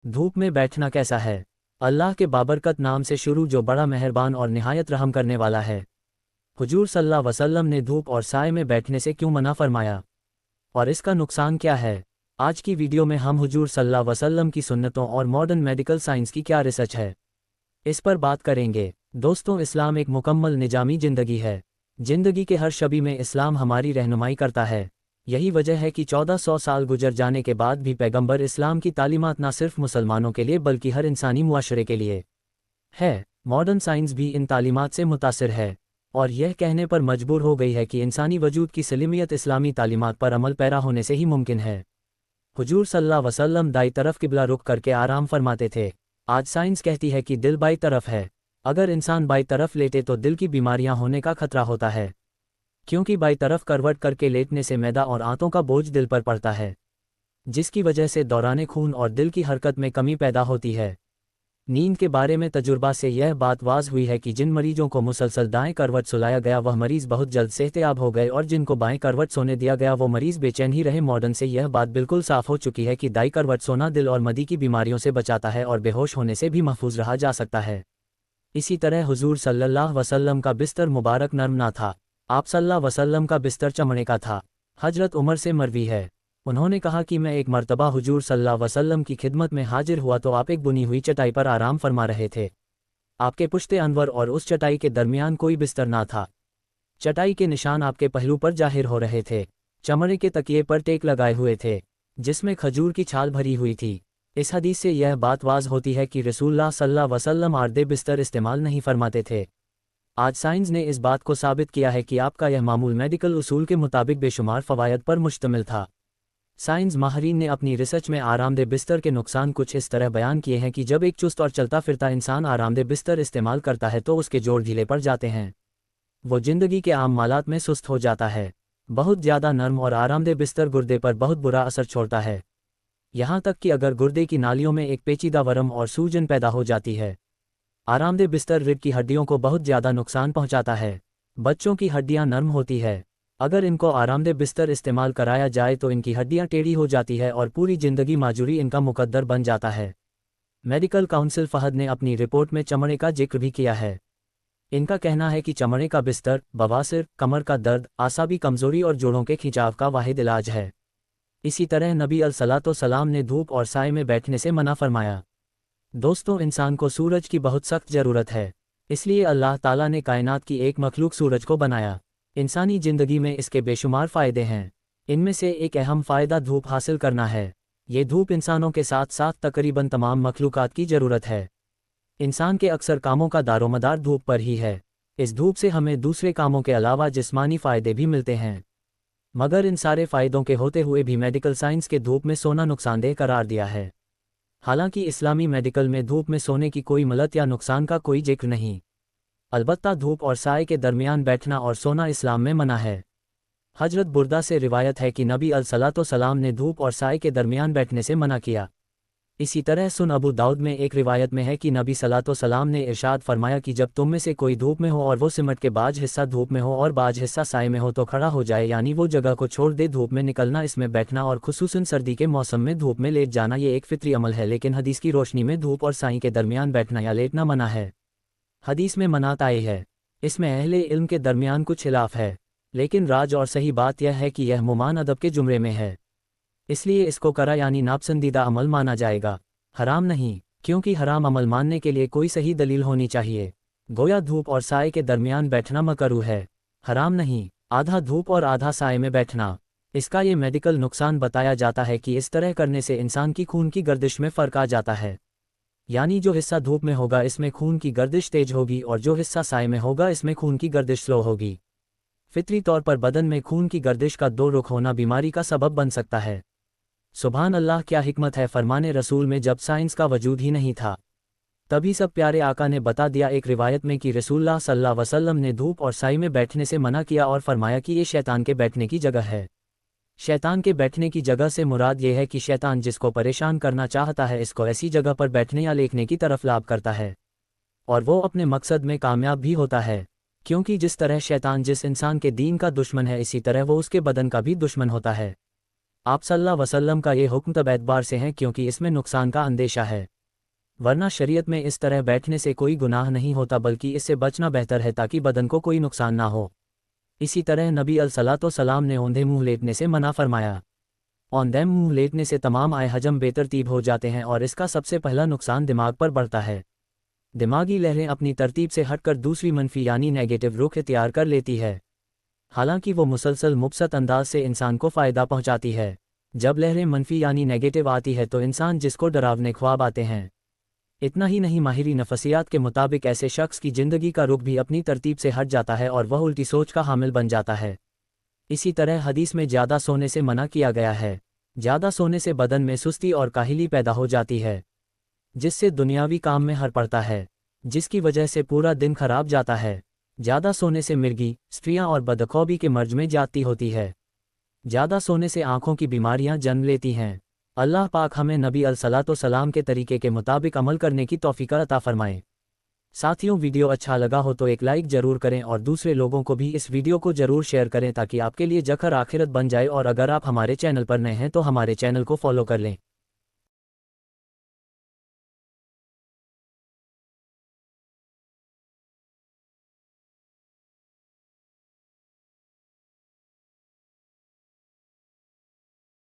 धूप में बैठना कैसा है। अल्लाह के बाबरकत नाम से शुरू जो बड़ा मेहरबान और निहायत रहम करने वाला है। हुजूर सल्लल्लाहु अलैहि वसल्लम ने धूप और साए में बैठने से क्यों मना फरमाया और इसका नुकसान क्या है। आज की वीडियो में हम हुजूर सल्लल्लाहु अलैहि वसल्लम की सुन्नतों और मॉडर्न मेडिकल साइंस की क्या रिसर्च है इस पर बात करेंगे। दोस्तों, इस्लाम एक मुकम्मल निजामी ज़िंदगी है। ज़िंदगी के हर शबी में इस्लाम हमारी रहनुमाई करता है। यही वजह है कि 1400 साल गुजर जाने के बाद भी पैगंबर इस्लाम की तालीमात न सिर्फ मुसलमानों के लिए बल्कि हर इंसानी मुआशरे के लिए है। मॉडर्न साइंस भी इन तालीमात से मुतासिर है और यह कहने पर मजबूर हो गई है कि इंसानी वजूद की सलीमियत इस्लामी तालीमात पर अमल पैरा होने से ही मुमकिन है। हुजूर सल्लल्लाहु अलैहि वसल्लम दाई तरफ किबला रुख करके आराम फरमाते थे। आज साइंस कहती है कि दिल बाई तरफ है। अगर इंसान बाई तरफ लेटे तो दिल की बीमारियां होने का खतरा होता है, क्योंकि बाई तरफ करवट करके लेटने से मैदा और आंतों का बोझ दिल पर पड़ता है, जिसकी वजह से दौराने खून और दिल की हरकत में कमी पैदा होती है। नींद के बारे में तजुर्बा से यह बात वाज़ हुई है कि जिन मरीजों को मुसलसल दाएं करवट सुलाया गया वह मरीज़ बहुत जल्द सेहतयाब हो गए और जिनको बाएं करवट सोने दिया गया वो मरीज़ बेचैन ही रहे। मॉडर्न से यह बात बिल्कुल साफ हो चुकी है कि दाई करवट सोना दिल और मदी की बीमारियों से बचाता है और बेहोश होने से भी महफूज रहा जा सकता है। इसी तरह हुजूर सल्लल्लाहु अलैहि वसल्लम का बिस्तर मुबारक नरम ना था। आप सल्लल्लाहु अलैहि वसल्लम का बिस्तर चमड़े का था। हजरत उमर से मरवी है, उन्होंने कहा कि मैं एक मर्तबा हुजूर सल्लल्लाहु अलैहि वसल्लम की खिदमत में हाजिर हुआ तो आप एक बुनी हुई चटाई पर आराम फरमा रहे थे। आपके पुश्ते अनवर और उस चटाई के दरमियान कोई बिस्तर ना था। चटाई के निशान आपके पहलू पर जाहिर हो रहे थे। चमड़े के तकिए पर टेक लगाए हुए थे जिसमें खजूर की छाल भरी हुई थी। इस हदीस से यह बात वाज़ होती है कि रसूलुल्लाह सल्लल्लाहु अलैहि वसल्लम आर्दे बिस्तर इस्तेमाल नहीं फरमाते थे। आज साइंस ने इस बात को साबित किया है कि आपका यह मामूल मेडिकल उसूल के मुताबिक बेशुमार फ़वायद पर मुश्तमिल था। साइंस माहरीन ने अपनी रिसर्च में आरामदेह बिस्तर के नुकसान कुछ इस तरह बयान किए हैं कि जब एक चुस्त और चलता फिरता इंसान आरामदेह बिस्तर इस्तेमाल करता है तो उसके जोड़ ढीले पड़ जाते हैं, वो ज़िंदगी के आम मालात में सुस्त हो जाता है। बहुत ज़्यादा नरम और आरामदेह बिस्तर गुर्दे पर बहुत बुरा असर छोड़ता है, यहाँ तक कि अगर गुर्दे की नालियों में एक पेचीदा वरम और सूजन पैदा हो जाती है। आरामदेह बिस्तर रिब की हड्डियों को बहुत ज़्यादा नुकसान पहुँचाता है। बच्चों की हड्डियाँ नरम होती है, अगर इनको आरामदेह बिस्तर इस्तेमाल कराया जाए तो इनकी हड्डियाँ टेढ़ी हो जाती है और पूरी ज़िंदगी माजूरी इनका मुकद्दर बन जाता है। मेडिकल काउंसिल फहद ने अपनी रिपोर्ट में चमड़े का जिक्र भी किया है। इनका कहना है कि चमड़े का बिस्तर बवासीर, कमर का दर्द, आसाबी कमज़ोरी और जोड़ों के खिंचाव का वाहिद इलाज है। इसी तरह नबी अलैहिस्सलाम ने धूप और साए में बैठने से मना फरमाया। दोस्तों, इंसान को सूरज की बहुत सख्त ज़रूरत है, इसलिए अल्लाह ताला ने कायनात की एक मखलूक सूरज को बनाया। इंसानी ज़िंदगी में इसके बेशुमार फ़ायदे हैं। इनमें से एक अहम फ़ायदा धूप हासिल करना है। ये धूप इंसानों के साथ साथ तकरीबन तमाम मखलूक़ात की ज़रूरत है। इंसान के अक्सर कामों का दारोमदार धूप पर ही है। इस धूप से हमें दूसरे कामों के अलावा जिस्मानी फ़ायदे भी मिलते हैं, मगर इन सारे फ़ायदों के होते हुए भी मेडिकल साइंस के धूप में सोना नुकसानदेह करार दिया है। हालांकि इस्लामी मेडिकल में धूप में सोने की कोई मलत या नुकसान का कोई जिक्र नहीं। अलबत्ता धूप और साए के दरमियान बैठना और सोना इस्लाम में मना है। हजरत बुर्दा से रिवायत है कि नबी अलैहिस्सलाम ने धूप और साए के दरमियान बैठने से मना किया। इसी तरह सुन अबू दाऊद में एक रिवायत में है कि नबी सल्लल्लाहु ने इरशाद फरमाया कि जब तुम में से कोई धूप में हो और वो सिमट के बाज हिस्सा धूप में हो और बाज हिस्सा साए में हो तो खड़ा हो जाए, यानी वो जगह को छोड़ दे। धूप में निकलना, इसमें बैठना और खुसूसन सर्दी के मौसम में धूप में लेट जाना ये एक फितरी अमल है, लेकिन हदीस की रोशनी में धूप और साई के दरमियान बैठना या लेटना मना है। हदीस में मनात आई है, इसमें अहले इल्म के दरमियान कुछ खिलाफ है, लेकिन राज और सही बात यह है कि यह मुमान अदब के जुमरे में है, इसलिए इसको करा यानी नापसंदीदा अमल माना जाएगा, हराम नहीं, क्योंकि हराम अमल मानने के लिए कोई सही दलील होनी चाहिए। गोया धूप और साए के दरमियान बैठना मकरूह है, हराम नहीं। आधा धूप और आधा साए में बैठना, इसका ये मेडिकल नुकसान बताया जाता है कि इस तरह करने से इंसान की खून की गर्दिश में फ़र्क आ जाता है, यानी जो हिस्सा धूप में होगा इसमें खून की गर्दिश तेज होगी और जो हिस्सा साए में होगा इसमें खून की गर्दिश स्लो होगी। फितरी तौर पर बदन में खून की गर्दिश का दो रुख होना बीमारी का सबब बन सकता है। सुभान अल्लाह, क्या हिकमत है फरमाने रसूल में, जब साइंस का वजूद ही नहीं था तभी सब प्यारे आका ने बता दिया एक रिवायत में कि रसूलुल्लाह सल्लल्लाहु अलैहि वसल्लम ने धूप और साई में बैठने से मना किया और फरमाया कि ये शैतान के बैठने की जगह है। शैतान के बैठने की जगह से मुराद ये है कि शैतान जिसको परेशान करना चाहता है इसको ऐसी जगह पर बैठने या लेटने की तरफ लाभ करता है और वो अपने मकसद में कामयाब भी होता है, क्योंकि जिस तरह शैतान जिस इंसान के दीन का दुश्मन है इसी तरह वो उसके बदन का भी दुश्मन होता है। آپ صلی اللہ علیہ وسلم کا یہ حکم تب اعتبار سے ہے کیونکہ اس میں نقصان کا اندیشہ ہے، ورنہ شریعت میں اس طرح بیٹھنے سے کوئی گناہ نہیں ہوتا بلکہ اس سے بچنا بہتر ہے تاکہ بدن کو کوئی نقصان نہ ہو۔ اسی طرح نبی علیہ الصلوۃ والسلام نے اوندھے منہ لیٹنے سے منع فرمایا۔ اوندھے منہ لیٹنے سے تمام آئے حجم بے ترتیب ہو جاتے ہیں اور اس کا سب سے پہلا نقصان دماغ پر بڑھتا ہے۔ دماغی لہریں اپنی ترتیب سے ہٹ کر دوسری منفی یعنی نیگیٹو رخ اختیار کر لیتی ہے، حالانکہ وہ مسلسل مبسط انداز سے انسان کو فائدہ پہنچاتی ہے۔ جب لہریں منفی یعنی نیگیٹو آتی ہے تو انسان جس کو ڈراونے خواب آتے ہیں۔ اتنا ہی نہیں، ماہری نفسیات کے مطابق ایسے شخص کی زندگی کا رخ بھی اپنی ترتیب سے ہٹ جاتا ہے اور وہ الٹی سوچ کا حامل بن جاتا ہے۔ اسی طرح حدیث میں زیادہ سونے سے منع کیا گیا ہے۔ زیادہ سونے سے بدن میں سستی اور کاہلی پیدا ہو جاتی ہے، جس سے دنیاوی کام میں ہر پڑتا ہے، جس کی وجہ سے پورا دن خراب جاتا ہے۔ زیادہ سونے سے مرگی، سٹریاں اور بدخوابی کے مرض میں جاتی ہوتی ہے۔ زیادہ سونے سے آنکھوں کی بیماریاں جنم لیتی ہیں۔ اللہ پاک ہمیں نبی علیہ الصلوۃ والسلام کے طریقے کے مطابق عمل کرنے کی توفیق عطا فرمائے۔ ساتھیوں، ویڈیو اچھا لگا ہو تو ایک لائک ضرور کریں اور دوسرے لوگوں کو بھی اس ویڈیو کو ضرور شیئر کریں تاکہ آپ کے لیے ذخر آخرت بن جائے، اور اگر آپ ہمارے چینل پر نئے ہیں تو ہمارے چینل کو فالو کر لیں۔